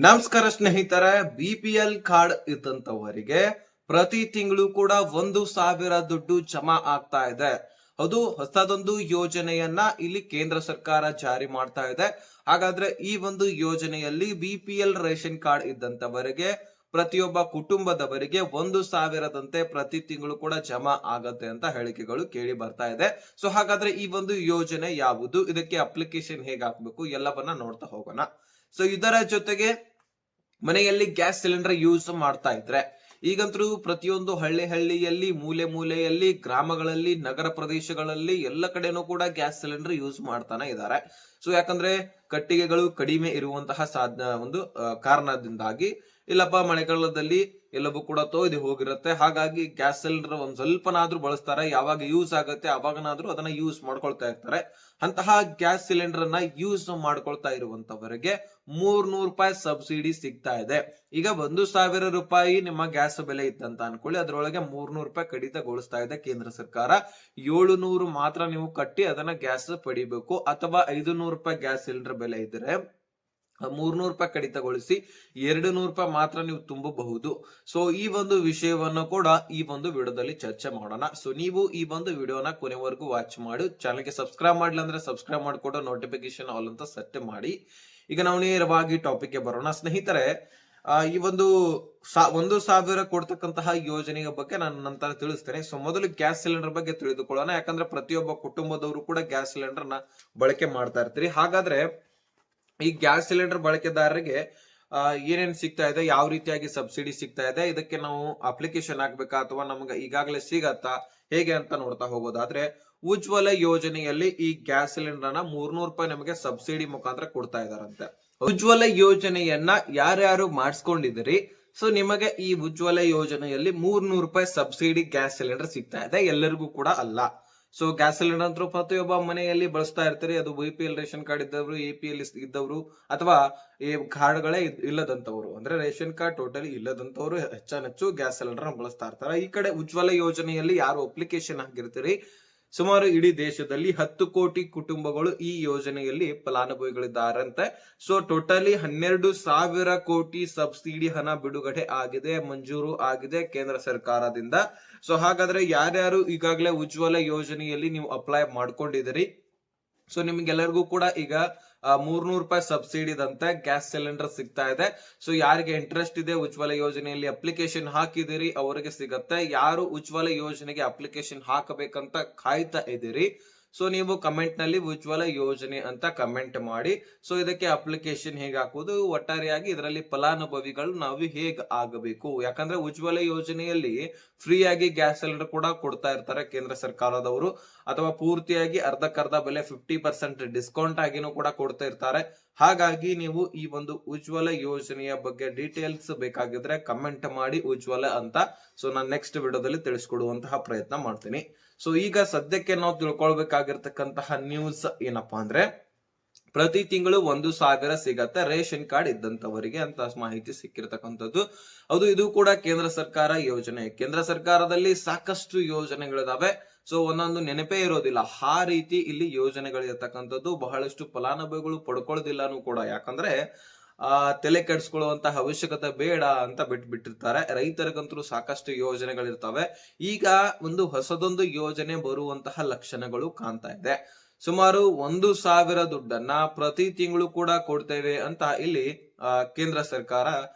ನಮಸ್ಕಾರ ಸ್ನೇಹಿತರೆ, BPL card ಇದ್ದಂತವರಿಗೆ ಪ್ರತಿ ತಿಂಗಳು ಕೂಡ 1,000 ದುಡ್ಡು ಜಮಾ ಆಗ್ತಾ ಇದೆ. ಅದು ಹೊಸದೊಂದು ಯೋಜನೆಯನ್ನ ಇಲ್ಲಿ ಕೇಂದ್ರ ಸರ್ಕಾರ ಜಾರಿ ಮಾಡ್ತಾ ಇದೆ. ಹಾಗಾದ್ರೆ ಈ ಒಂದು ಯೋಜನೆಯಲ್ಲಿ BPL ರೇಷನ್ ಕಾರ್ಡ್ ಇದ್ದಂತವರಿಗೆ ಪ್ರತಿಯೊಬ್ಬ ಕುಟುಂಬದವರಿಗೆ 1,000ದಂತೆ ಪ್ರತಿ ತಿಂಗಳು ಕೂಡ ಜಮಾ ಆಗತ್ತೆ ಅಂತ ಹೇಳಿಕೆಗಳು ಕೇಳಿ ಬರ್ತಾ ಇದೆ. ಸೊ ಹಾಗಾದ್ರೆ ಈ ಒಂದು ಯೋಜನೆ ಯಾವುದು, ಇದಕ್ಕೆ ಅಪ್ಲಿಕೇಶನ್ ಹೇಗೆ ಹಾಕ್ಬೇಕು ಎಲ್ಲವನ್ನ ನೋಡ್ತಾ ಹೋಗೋಣ. ಸೊ ಇದರ ಜೊತೆಗೆ ಮನೆಯಲ್ಲಿ ಗ್ಯಾಸ್ ಸಿಲಿಂಡರ್ ಯೂಸ್ ಮಾಡ್ತಾ ಇದ್ರೆ ಈಗಂತೂ ಪ್ರತಿಯೊಂದು ಹಳ್ಳಿಯಲ್ಲಿ, ಮೂಲೆಯಲ್ಲಿ, ಗ್ರಾಮಗಳಲ್ಲಿ, ನಗರ ಪ್ರದೇಶಗಳಲ್ಲಿ ಎಲ್ಲ ಕಡೆನೂ ಕೂಡ ಗ್ಯಾಸ್ ಸಿಲಿಂಡರ್ ಯೂಸ್ ಮಾಡ್ತಾನೆ ಇದ್ದಾರೆ. ಸೊ ಯಾಕಂದ್ರೆ ಕಟ್ಟಿಗೆಗಳು ಕಡಿಮೆ ಇರುವಂತಹ ಒಂದು ಕಾರಣದಿಂದಾಗಿ, ಇಲ್ಲಪ್ಪ ಮಳೆಗಾಲದಲ್ಲಿ ಎಲ್ಲವೂ ಕೂಡ ತೊಯ್ದು ಹೋಗಿರುತ್ತೆ, ಹಾಗಾಗಿ ಗ್ಯಾಸ್ ಸಿಲಿಂಡರ್ ಒಂದ್ ಸ್ವಲ್ಪನಾದ್ರೂ ಬಳಸ್ತಾರೆ, ಯಾವಾಗ ಯೂಸ್ ಆಗುತ್ತೆ ಅವಾಗನಾದ್ರೂ ಅದನ್ನ ಯೂಸ್ ಮಾಡ್ಕೊಳ್ತಾ ಇರ್ತಾರೆ. ಅಂತಹ ಗ್ಯಾಸ್ ಸಿಲಿಂಡರ್ ಅನ್ನ ಯೂಸ್ ಮಾಡ್ಕೊಳ್ತಾ ಇರುವಂತವರಿಗೆ 300 ರೂಪಾಯಿ ಸಬ್ಸಿಡಿ ಸಿಗ್ತಾ ಇದೆ. ಈಗ 1,000 ರೂಪಾಯಿ ನಿಮ್ಮ ಗ್ಯಾಸ್ ಬೆಲೆ ಇತ್ತಂತ ಅನ್ಕೊಳ್ಳಿ, ಅದರೊಳಗೆ 300 ರೂಪಾಯಿ ಕಡಿತಗೊಳಿಸ್ತಾ ಇದೆ ಕೇಂದ್ರ ಸರ್ಕಾರ. 700 ಮಾತ್ರ ನೀವು ಕಟ್ಟಿ ಅದನ್ನ ಗ್ಯಾಸ್ ಪಡಿಬೇಕು, ಅಥವಾ 500 ರೂಪಾಯಿ ಗ್ಯಾಸ್ ಸಿಲಿಂಡರ್ ಬೆಲೆ ಇದ್ರೆ 300 ರೂಪಾಯಿ ಕಡಿತಗೊಳಿಸಿ 200 ರೂಪಾಯಿ ಮಾತ್ರ ನೀವು ತುಂಬಬಹುದು. ಸೊ ಈ ಒಂದು ವಿಷಯವನ್ನು ಕೂಡ ಈ ಒಂದು ವಿಡಿಯೋದಲ್ಲಿ ಚರ್ಚೆ ಮಾಡೋಣ. ಸೊ ನೀವು ಈ ಒಂದು ವಿಡಿಯೋನ ಕೊನೆವರೆಗೂ ವಾಚ್ ಮಾಡಿ, ಚಾನಲ್ಗೆ ಸಬ್ಸ್ಕ್ರೈಬ್ ಮಾಡ್ಲಿಲ್ಲ ಅಂದ್ರೆ ಸಬ್ಸ್ಕ್ರೈಬ್ ಮಾಡ್ಕೊಂಡು ನೋಟಿಫಿಕೇಶನ್ ಆಲ್ ಅಂತ ಸೆಟ್ ಮಾಡಿ. ಈಗ ನಾವು ನೇರವಾಗಿ ಟಾಪಿಕ್ ಗೆ ಬರೋಣ ಸ್ನೇಹಿತರೆ. ಈ ಒಂದು 1,000 ಕೊಡ್ತಕ್ಕಂತಹ ಯೋಜನೆಯ ಬಗ್ಗೆ ನಾನು ನಂತರ ತಿಳಿಸ್ತೇನೆ. ಸೊ ಮೊದಲು ಗ್ಯಾಸ್ ಸಿಲಿಂಡರ್ ಬಗ್ಗೆ ತಿಳಿದುಕೊಳ್ಳೋಣ, ಯಾಕಂದ್ರೆ ಪ್ರತಿಯೊಬ್ಬ ಕುಟುಂಬದವರು ಕೂಡ ಗ್ಯಾಸ್ ಸಿಲಿಂಡರ್ ನ ಬಳಕೆ ಮಾಡ್ತಾ ಇರ್ತೀರಿ. ಹಾಗಾದ್ರೆ ಈ ಗ್ಯಾಸ್ ಸಿಲಿಂಡರ್ ಬಳಕೆದಾರರಿಗೆ ಏನೇನ್ ಸಿಗ್ತಾ ಇದೆ, ಯಾವ ರೀತಿಯಾಗಿ ಸಬ್ಸಿಡಿ ಸಿಗ್ತಾ ಇದೆ, ಇದಕ್ಕೆ ನಾವು ಅಪ್ಲಿಕೇಶನ್ ಹಾಕ್ಬೇಕಾ ಅಥವಾ ನಮ್ಗೆ ಈಗಾಗಲೇ ಸಿಗತ್ತಾ, ಹೇಗೆ ಅಂತ ನೋಡ್ತಾ ಹೋಗೋದಾದ್ರೆ, ಉಜ್ವಲ ಯೋಜನೆಯಲ್ಲಿ ಈ ಗ್ಯಾಸ್ ಸಿಲಿಂಡರ್ ನ 300 ರೂಪಾಯಿ ನಮಗೆ ಸಬ್ಸಿಡಿ ಮುಖಾಂತರ ಕೊಡ್ತಾ ಇದಾರಂತೆ. ಉಜ್ವಲ ಯೋಜನೆಯನ್ನ ಯಾರ್ಯಾರು ಮಾಡಿಸ್ಕೊಂಡಿದ್ದೀರಿ, ಸೊ ನಿಮಗೆ ಈ ಉಜ್ವಲ ಯೋಜನೆಯಲ್ಲಿ 300 ರೂಪಾಯಿ ಸಬ್ಸಿಡಿ ಗ್ಯಾಸ್ ಸಿಲಿಂಡರ್ ಸಿಗ್ತಾ ಇದೆ, ಎಲ್ಲರಿಗೂ ಕೂಡ ಅಲ್ಲ. ಸೊ ಗ್ಯಾಸ್ ಸಿಲಿಂಡರ್ ಅಂತೂ ಪ್ರತಿಯೊಬ್ಬ ಮನೆಯಲ್ಲಿ ಬಳಸ್ತಾ ಇರ್ತಾರೆ. ಅದು BPL ರೇಷನ್ ಕಾರ್ಡ್ ಇದ್ದವರು, APL ಇದ್ದವರು, ಅಥವಾ ಈ ಕಾರ್ಡ್ಗಳೇ ಇಲ್ಲದಂತವರು, ಅಂದ್ರೆ ರೇಷನ್ ಕಾರ್ಡ್ ಟೋಟಲಿ ಇಲ್ಲದಂತವರು ಹೆಚ್ಚಾನೆಚ್ಚು ಗ್ಯಾಸ್ ಸಿಲಿಂಡರ್ ಬಳಸ್ತಾ ಇರ್ತಾರೆ. ಈ ಕಡೆ ಉಜ್ವಲ ಯೋಜನೆಯಲ್ಲಿ ಯಾರು ಅಪ್ಲಿಕೇಶನ್ ಹಾಕಿರ್ತೀರಿ, ಸುಮಾರು ಇಡೀ ದೇಶದಲ್ಲಿ 10 ಕೋಟಿ ಕುಟುಂಬಗಳು ಈ ಯೋಜನೆಯಲ್ಲಿ ಫಲಾನುಭವಿಗಳಿದ್ದಾರಂತೆ. ಸೊ ಟೋಟಲಿ 12,000 ಕೋಟಿ ಸಬ್ಸಿಡಿ ಹಣ ಬಿಡುಗಡೆ ಆಗಿದೆ, ಮಂಜೂರು ಆಗಿದೆ ಕೇಂದ್ರ ಸರ್ಕಾರದಿಂದ. ಸೊ ಹಾಗಾದ್ರೆ ಯಾರ್ಯಾರು ಈಗಾಗಲೇ ಉಜ್ವಲ ಯೋಜನೆಯಲ್ಲಿ ನೀವು ಅಪ್ಲೈ ಮಾಡ್ಕೊಂಡಿದ್ದೀರಿ, ಸೊ ನಿಮ್ಗೆಲ್ಲರಿಗೂ ಕೂಡ ಈಗ 300 ರೂಪಾಯಿ ಸಬ್ಸಿಡಿ ದಂತೆ ಗ್ಯಾಸ್ ಸಿಲಿಂಡರ್ ಸಿಗ್ತಾ ಇದೆ. ಸೊ ಯಾರಿಗೆ ಇಂಟ್ರೆಸ್ಟ್ ಇದೆ, ಉಜ್ವಲ ಯೋಜನೆಯಲ್ಲಿ ಅಪ್ಲಿಕೇಶನ್ ಹಾಕಿದಿರಿ ಅವರಿಗೆ ಸಿಗತ್ತೆ. ಯಾರು ಉಜ್ವಲ ಯೋಜನೆಗೆ ಅಪ್ಲಿಕೇಶನ್ ಹಾಕಬೇಕಂತ ಕಾಯ್ತಾ ಇದ್ದೀರಿ, ಸೊ ನೀವು ಕಮೆಂಟ್ ನಲ್ಲಿ ಉಜ್ವಲ ಯೋಜನೆ ಅಂತ ಕಮೆಂಟ್ ಮಾಡಿ. ಸೊ ಇದಕ್ಕೆ ಅಪ್ಲಿಕೇಶನ್ ಹೇಗೆ ಹಾಕುವುದು, ಒಟ್ಟಾರೆಯಾಗಿ ಇದರಲ್ಲಿ ಫಲಾನುಭವಿಗಳು ನಾವು ಹೇಗೆ ಆಗಬೇಕು, ಯಾಕಂದ್ರೆ ಉಜ್ವಲ ಯೋಜನೆಯಲ್ಲಿ ಫ್ರೀ ಆಗಿ ಗ್ಯಾಸ್ ಸಿಲಿಂಡರ್ ಕೂಡ ಕೊಡ್ತಾ ಇರ್ತಾರೆ ಕೇಂದ್ರ ಸರ್ಕಾರದವರು, ಅಥವಾ ಪೂರ್ತಿಯಾಗಿ ಅರ್ಧಕ್ಕರ್ಧ ಬೆಲೆ 50% ಡಿಸ್ಕೌಂಟ್ ಆಗಿನೂ ಕೂಡ ಕೊಡ್ತಾ ಇರ್ತಾರೆ. ಹಾಗಾಗಿ ನೀವು ಈ ಒಂದು ಉಜ್ವಲ ಯೋಜನೆಯ ಬಗ್ಗೆ ಡೀಟೇಲ್ಸ್ ಬೇಕಾಗಿದ್ರೆ ಕಮೆಂಟ್ ಮಾಡಿ ಉಜ್ವಲ ಅಂತ. ಸೊ ನಾನು ನೆಕ್ಸ್ಟ್ ವಿಡಿಯೋದಲ್ಲಿ ತಿಳಿಸ್ಕೊಡುವಂತಹ ಪ್ರಯತ್ನ ಮಾಡ್ತೀನಿ. ಸೊ ಈಗ ಸದ್ಯಕ್ಕೆ ನಾವು ತಿಳ್ಕೊಳ್ಬೇಕಾಗಿರ್ತಕ್ಕಂತಹ ನ್ಯೂಸ್ ಏನಪ್ಪಾ ಅಂದ್ರೆ, ಪ್ರತಿ ತಿಂಗಳು 1,000 ಸಿಗತ್ತೆ ರೇಷನ್ ಕಾರ್ಡ್ ಇದ್ದಂತವರಿಗೆ ಅಂತ ಮಾಹಿತಿ ಸಿಕ್ಕಿರ್ತಕ್ಕಂಥದ್ದು. ಅದು ಇದು ಕೂಡ ಕೇಂದ್ರ ಸರ್ಕಾರ ಯೋಜನೆ. ಕೇಂದ್ರ ಸರ್ಕಾರದಲ್ಲಿ ಸಾಕಷ್ಟು ಯೋಜನೆಗಳಿದಾವೆ. ಸೊ ಒಂದೊಂದು ನೆನಪೇ ಇರೋದಿಲ್ಲ, ಆ ರೀತಿ ಇಲ್ಲಿ ಯೋಜನೆಗಳಿರ್ತಕ್ಕಂಥದ್ದು. ಬಹಳಷ್ಟು ಫಲಾನುಭವಿಗಳು ಪಡ್ಕೊಳ್ಳೋದಿಲ್ಲನೂ ಕೂಡ, ಯಾಕಂದ್ರೆ ತಲೆ ಕೆಡಿಸ್ಕೊಳ್ಳುವಂತಹ ಅವಶ್ಯಕತೆ ಬೇಡ ಅಂತ ಬಿಟ್ಟಿರ್ತಾರೆ. ರೈತರಿಗಂತೂ ಸಾಕಷ್ಟು ಯೋಜನೆಗಳಿರ್ತವೆ. ಈಗ ಒಂದು ಹೊಸದೊಂದು ಯೋಜನೆ ಬರುವಂತಹ ಲಕ್ಷಣಗಳು ಕಾಣ್ತಾ ಇದೆ. ಸುಮಾರು 1,000 ದುಡ್ಡನ್ನ ಪ್ರತಿ ತಿಂಗಳು ಕೂಡ ಕೊಡ್ತೇವೆ ಅಂತ ಇಲ್ಲಿ ಕೇಂದ್ರ ಸರ್ಕಾರ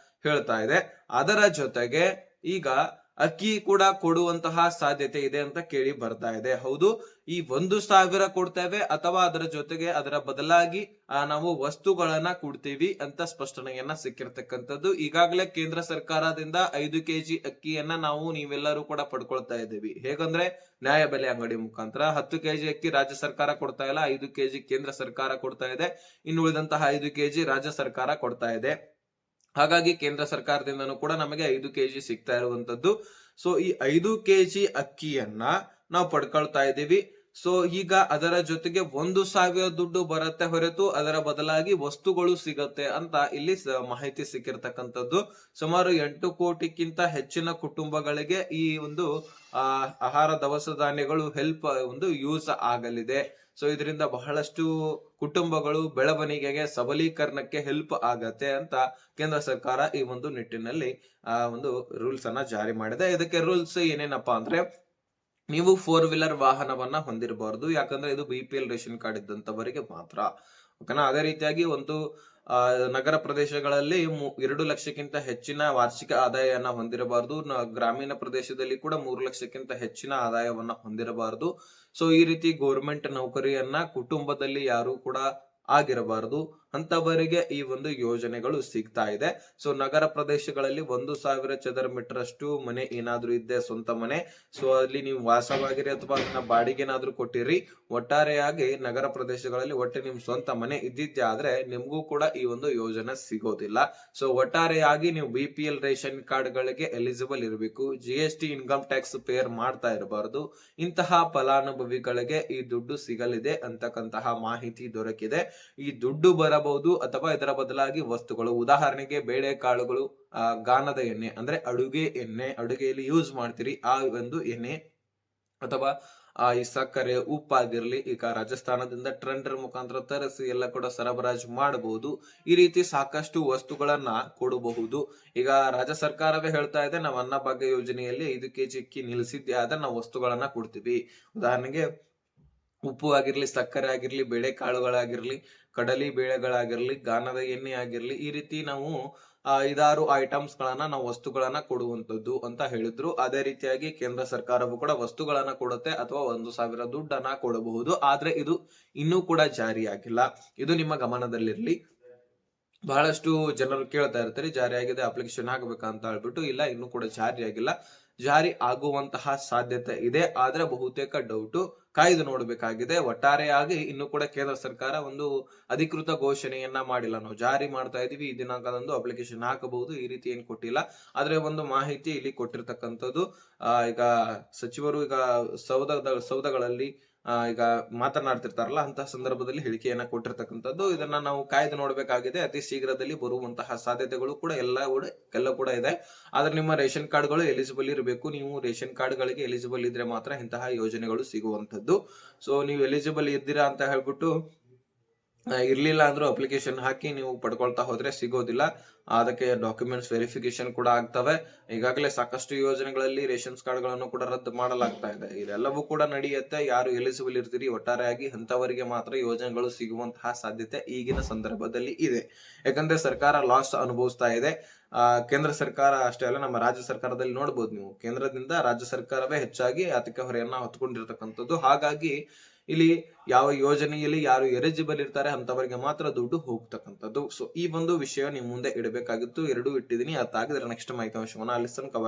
ಹೇಳ್ತಾ ಇದೆ. ಅದರ ಜೊತೆಗೆ ಈಗ ಅಕ್ಕಿ ಕೂಡ ಕೊಡುವಂತಹ ಸಾಧ್ಯತೆ ಇದೆ ಅಂತ ಕೇಳಿ ಬರ್ತಾ ಇದೆ. ಹೌದು, ಈ 1,000 ಕೊಡ್ತೇವೆ, ಅಥವಾ ಅದರ ಜೊತೆಗೆ ಅದರ ಬದಲಾಗಿ ನಾವು ವಸ್ತುಗಳನ್ನ ಕೊಡ್ತೀವಿ ಅಂತ ಸ್ಪಷ್ಟನೆಯನ್ನ ಸಿಕ್ಕಿರ್ತಕ್ಕಂಥದ್ದು. ಈಗಾಗಲೇ ಕೇಂದ್ರ ಸರ್ಕಾರದಿಂದ 5 ಕೆಜಿ ಅಕ್ಕಿಯನ್ನ ನೀವೆಲ್ಲರೂ ಕೂಡ ಪಡ್ಕೊಳ್ತಾ ಇದ್ದೀವಿ. ಹೇಗಂದ್ರೆ ನ್ಯಾಯ ಬೆಲೆ ಅಂಗಡಿ ಮುಖಾಂತರ 10 ಕೆಜಿ ಅಕ್ಕಿ ರಾಜ್ಯ ಸರ್ಕಾರ ಕೊಡ್ತಾ ಇಲ್ಲ, 5 ಕೆಜಿ ಕೇಂದ್ರ ಸರ್ಕಾರ ಕೊಡ್ತಾ ಇದೆ. ಇನ್ನು ಉಳಿದಂತಹ 5 ಕೆಜಿ ರಾಜ್ಯ ಸರ್ಕಾರ ಕೊಡ್ತಾ ಇದೆ. ಹಾಗಾಗಿ ಕೇಂದ್ರ ಸರ್ಕಾರದಿಂದನೂ ಕೂಡ ನಮಗೆ 5 ಕೆಜಿ ಸಿಗ್ತಾ ಇರುವಂತದ್ದು. ಸೊ ಈ 5 ಕೆಜಿ ಅಕ್ಕಿಯನ್ನ ನಾವು ಪಡ್ಕೊಳ್ತಾ ಇದ್ದೀವಿ. ಸೊ ಈಗ ಅದರ ಜೊತೆಗೆ 1,000 ದುಡ್ಡು ಬರುತ್ತೆ ಹೊರತು ಅದರ ಬದಲಾಗಿ ವಸ್ತುಗಳು ಸಿಗತ್ತೆ ಅಂತ ಇಲ್ಲಿ ಮಾಹಿತಿ ಸಿಕ್ಕಿರ್ತಕ್ಕಂಥದ್ದು. ಸುಮಾರು 8 ಕೋಟಿಗಿಂತ ಹೆಚ್ಚಿನ ಕುಟುಂಬಗಳಿಗೆ ಈ ಒಂದು ಆಹಾರ ದವಸ ಧಾನ್ಯಗಳು ಹೆಲ್ಪ್ ಒಂದು ಯೂಸ್ ಆಗಲಿದೆ. ಸೊ ಇದರಿಂದ ಬಹಳಷ್ಟು ಕುಟುಂಬಗಳು ಬೆಳವಣಿಗೆಗೆ ಸಬಲೀಕರಣಕ್ಕೆ ಹೆಲ್ಪ್ ಆಗತ್ತೆ ಅಂತ ಕೇಂದ್ರ ಸರ್ಕಾರ ಈ ಒಂದು ನಿಟ್ಟಿನಲ್ಲಿ ಒಂದು ರೂಲ್ಸ್ ಅನ್ನ ಜಾರಿ ಮಾಡಿದೆ. ಇದಕ್ಕೆ ರೂಲ್ಸ್ ಏನೇನಪ್ಪಾ ಅಂದ್ರೆ, ನೀವು 4 ವೀಲರ್ ವಾಹನವನ್ನ ಹೊಂದಿರಬಾರದು. ಯಾಕಂದ್ರೆ ಇದು BPL ರೇಷನ್ ಕಾರ್ಡ್ ಇದ್ದಂತವರಿಗೆ ಮಾತ್ರ. ಓಕೆನಾ. ಅದೇ ರೀತಿಯಾಗಿ ಒಂದು ನಗರ ಪ್ರದೇಶಗಳಲ್ಲಿ 2 ಲಕ್ಷಕ್ಕಿಂತ ಹೆಚ್ಚಿನ ವಾರ್ಷಿಕ ಆದಾಯವನ್ನ ಹೊಂದಿರಬಾರದು. ಗ್ರಾಮೀಣ ಪ್ರದೇಶದಲ್ಲಿ ಕೂಡ 3 ಲಕ್ಷಕ್ಕಿಂತ ಹೆಚ್ಚಿನ ಆದಾಯವನ್ನ ಹೊಂದಿರಬಾರದು. ಸೊ ಈ ರೀತಿ ಗೌರ್ಮೆಂಟ್ ನೌಕರಿಯನ್ನ ಕುಟುಂಬದಲ್ಲಿ ಯಾರು ಕೂಡ ಆಗಿರಬಾರದು. ಅಂತವರಿಗೆ ಈ ಒಂದು ಯೋಜನೆಗಳು ಸಿಗ್ತಾ ಇದೆ. ಸೊ ನಗರ ಪ್ರದೇಶಗಳಲ್ಲಿ 1,000 ಚದರ ಮೀಟರ್ ಅಷ್ಟು ಮನೆ ಏನಾದ್ರೂ ಇದ್ದೆ, ಸ್ವಂತ ಮನೆ, ಸೊ ಅಲ್ಲಿ ನೀವು ವಾಸವಾಗಿರಿ ಅಥವಾ ಅದನ್ನ ಬಾಡಿಗೆನಾದ್ರೂ ಕೊಟ್ಟಿರಿ, ಒಟ್ಟಾರೆಯಾಗಿ ನಗರ ಪ್ರದೇಶಗಳಲ್ಲಿ ಒಟ್ಟೆ ನಿಮ್ ಸ್ವಂತ ಮನೆ ಇದ್ದಿದ್ದೆ ಆದ್ರೆ ನಿಮ್ಗೂ ಕೂಡ ಈ ಒಂದು ಯೋಜನೆ ಸಿಗೋದಿಲ್ಲ. ಸೊ ಒಟ್ಟಾರೆಯಾಗಿ ನೀವು BPL ರೇಷನ್ ಕಾರ್ಡ್ ಗಳಿಗೆ ಎಲಿಜಿಬಲ್ ಇರಬೇಕು. GST ಇನ್ಕಮ್ ಟ್ಯಾಕ್ಸ್ ಪೇರ್ ಮಾಡ್ತಾ ಇರಬಾರದು. ಇಂತಹ ಫಲಾನುಭವಿಗಳಿಗೆ ಈ ದುಡ್ಡು ಸಿಗಲಿದೆ ಅಂತಕ್ಕಂತಹ ಮಾಹಿತಿ ದೊರಕಿದೆ. ಈ ದುಡ್ಡು ಬರಬಹುದು ಅಥವಾ ಇದರ ಬದಲಾಗಿ ವಸ್ತುಗಳು, ಉದಾಹರಣೆಗೆ ಬೇಳೆಕಾಳುಗಳು, ಗಾಣದ ಎಣ್ಣೆ ಅಂದ್ರೆ ಅಡುಗೆ ಎಣ್ಣೆ, ಅಡುಗೆಯಲ್ಲಿ ಯೂಸ್ ಮಾಡ್ತೀರಿ ಆ ಒಂದು ಎಣ್ಣೆ, ಅಥವಾ ಈ ಸಕ್ಕರೆ, ಉಪ್ಪಾಗಿರ್ಲಿ, ಈಗ ರಾಜಸ್ಥಾನದಿಂದ ಟ್ರೆಂಡರ್ ಮುಖಾಂತರ ತರಿಸಿ ಎಲ್ಲ ಕೂಡ ಸರಬರಾಜು ಮಾಡಬಹುದು. ಈ ರೀತಿ ಸಾಕಷ್ಟು ವಸ್ತುಗಳನ್ನ ಕೊಡಬಹುದು. ಈಗ ರಾಜ್ಯ ಸರ್ಕಾರವೇ ಹೇಳ್ತಾ ಇದೆ, ನಾವು ಅನ್ನಭಾಗ್ಯ ಯೋಜನೆಯಲ್ಲಿ 5 kg ಅಕ್ಕಿ ನಿಲ್ಲಿಸಿದ್ದೆ ಆದ್ರೆ ನಾವು ವಸ್ತುಗಳನ್ನ ಕೊಡ್ತೀವಿ. ಉದಾಹರಣೆಗೆ ಉಪ್ಪು ಆಗಿರ್ಲಿ, ಸಕ್ಕರೆ ಆಗಿರ್ಲಿ, ಬೇಳೆಕಾಳುಗಳಾಗಿರ್ಲಿ, ಕಡಲಿ ಬೇಳೆಗಳಾಗಿರ್ಲಿ, ಗಾಣದ ಎಣ್ಣೆ ಆಗಿರ್ಲಿ, ಈ ರೀತಿ ನಾವು 5-6 ಐಟಮ್ಸ್ ಗಳನ್ನ ನಾವು ವಸ್ತುಗಳನ್ನ ಕೊಡುವಂತದ್ದು ಅಂತ ಹೇಳಿದ್ರು. ಅದೇ ರೀತಿಯಾಗಿ ಕೇಂದ್ರ ಸರ್ಕಾರವು ಕೂಡ ವಸ್ತುಗಳನ್ನ ಕೊಡುತ್ತೆ ಅಥವಾ 1,000 ದುಡ್ಡನ್ನ ಕೊಡಬಹುದು. ಆದ್ರೆ ಇದು ಇನ್ನೂ ಕೂಡ ಜಾರಿಯಾಗಿಲ್ಲ. ಇದು ನಿಮ್ಮ ಗಮನದಲ್ಲಿರ್ಲಿ. ಬಹಳಷ್ಟು ಜನರು ಕೇಳ್ತಾ ಇರ್ತಾರೆ, ಜಾರಿ ಆಗಿದೆ, ಅಪ್ಲಿಕೇಶನ್ ಹಾಕಬೇಕಾ ಅಂತ ಹೇಳ್ಬಿಟ್ಟು. ಇಲ್ಲ, ಇನ್ನೂ ಕೂಡ ಜಾರಿ ಆಗಿಲ್ಲ. ಜಾರಿ ಆಗುವಂತಹ ಸಾಧ್ಯತೆ ಇದೆ, ಆದ್ರೆ ಬಹುತೇಕ ಡೌಟು. ಕಾಯ್ದು ನೋಡಬೇಕಾಗಿದೆ. ಒಟ್ಟಾರೆಯಾಗಿ ಇನ್ನು ಕೂಡ ಕೇಂದ್ರ ಸರ್ಕಾರ ಒಂದು ಅಧಿಕೃತ ಘೋಷಣೆಯನ್ನ ಮಾಡಿಲ್ಲ. ನಾವು ಜಾರಿ ಮಾಡ್ತಾ ಇದೀವಿ, ಈ ದಿನಾಂಕದಂದು ಅಪ್ಲಿಕೇಶನ್ ಹಾಕಬಹುದು, ಈ ರೀತಿ ಏನ್ ಕೊಟ್ಟಿಲ್ಲ. ಆದ್ರೆ ಒಂದು ಮಾಹಿತಿ ಇಲ್ಲಿ ಕೊಟ್ಟಿರ್ತಕ್ಕಂಥದ್ದು, ಈಗ ಸಚಿವರು ಈಗ ಸೌದಗಳಲ್ಲಿ ಈಗ ಮಾತನಾಡ್ತಿರ್ತಾರಲ್ಲ, ಅಂತಹ ಸಂದರ್ಭದಲ್ಲಿ ಹೇಳಿಕೆಯನ್ನ ಕೊಟ್ಟಿರ್ತಕ್ಕಂಥದ್ದು. ಇದನ್ನ ನಾವು ಕಾಯ್ದು ನೋಡ್ಬೇಕಾಗಿದೆ. ಅತಿ ಶೀಘ್ರದಲ್ಲಿ ಬರುವಂತಹ ಸಾಧ್ಯತೆಗಳು ಕೂಡ ಎಲ್ಲ ಕೂಡ ಇದೆ. ಆದ್ರೆ ನಿಮ್ಮ ರೇಷನ್ ಕಾರ್ಡ್ಗಳು ಎಲಿಜಿಬಲ್ ಇರಬೇಕು. ನೀವು ರೇಷನ್ ಕಾರ್ಡ್ಗಳಿಗೆ ಎಲಿಜಿಬಲ್ ಇದ್ರೆ ಮಾತ್ರ ಇಂತಹ ಯೋಜನೆಗಳು ಸಿಗುವಂತದ್ದು. ಸೊ ನೀವು ಎಲಿಜಿಬಲ್ ಇದ್ದೀರಾ ಅಂತ ಹೇಳ್ಬಿಟ್ಟು ಇರ್ಲಿಲ್ಲ ಅಂದ್ರೂ ಅಪ್ಲಿಕೇಶನ್ ಹಾಕಿ ನೀವು ಪಡ್ಕೊಳ್ತಾ ಹೋದ್ರೆ ಸಿಗೋದಿಲ್ಲ. ಅದಕ್ಕೆ ಡಾಕ್ಯುಮೆಂಟ್ಸ್ ವೆರಿಫಿಕೇಶನ್ ಕೂಡ ಆಗ್ತವೆ. ಈಗಾಗಲೇ ಸಾಕಷ್ಟು ಯೋಜನೆಗಳಲ್ಲಿ ರೇಷನ್ಸ್ ಕಾರ್ಡ್ ಗಳನ್ನು ಕೂಡ ರದ್ದು ಮಾಡಲಾಗ್ತಾ ಇದೆ. ಇದೆಲ್ಲವೂ ಕೂಡ ನಡೆಯುತ್ತೆ. ಯಾರು ಎಲಿಜಿಬಲ್ ಇರ್ತೀರಿ ಒಟ್ಟಾರೆಯಾಗಿ ಅಂತವರಿಗೆ ಮಾತ್ರ ಯೋಜನೆಗಳು ಸಿಗುವಂತಹ ಸಾಧ್ಯತೆ ಈಗಿನ ಸಂದರ್ಭದಲ್ಲಿ ಇದೆ. ಯಾಕಂದ್ರೆ ಸರ್ಕಾರ ಲಾಸ್ ಅನುಭವಿಸ್ತಾ ಇದೆ. ಕೇಂದ್ರ ಸರ್ಕಾರ ಅಷ್ಟೇ ಅಲ್ಲ, ನಮ್ಮ ರಾಜ್ಯ ಸರ್ಕಾರದಲ್ಲಿ ನೋಡ್ಬೋದು ನೀವು, ಕೇಂದ್ರದಿಂದ ರಾಜ್ಯ ಸರ್ಕಾರವೇ ಹೆಚ್ಚಾಗಿ ಆರ್ಥಿಕ ಹೊರೆಯನ್ನ ಹೊತ್ಕೊಂಡಿರ್ತಕ್ಕಂಥದ್ದು. ಹಾಗಾಗಿ ಇಲ್ಲಿ ಯಾವ ಯೋಜನೆಯಲ್ಲಿ ಯಾರು ಎಲಿಜಿಬಲ್ ಇರ್ತಾರೆ ಅಂತವರಿಗೆ ಮಾತ್ರ ದುಡ್ಡು ಹೋಗ್ತಕ್ಕಂಥದ್ದು. ಸೊ ಈ ಒಂದು ವಿಷಯ ನಿಮ್ ಮುಂದೆ ಇಡಬೇಕಾಗಿತ್ತು. 2 ಇಟ್ಟಿದ್ದೀನಿ. ಅದಾಗಿದ್ರೆ ನೆಕ್ಸ್ಟ್ ಮಾಹಿತಿ ಅಂಶವನ್ನ ಅಲ್ಲಿ ತನಕ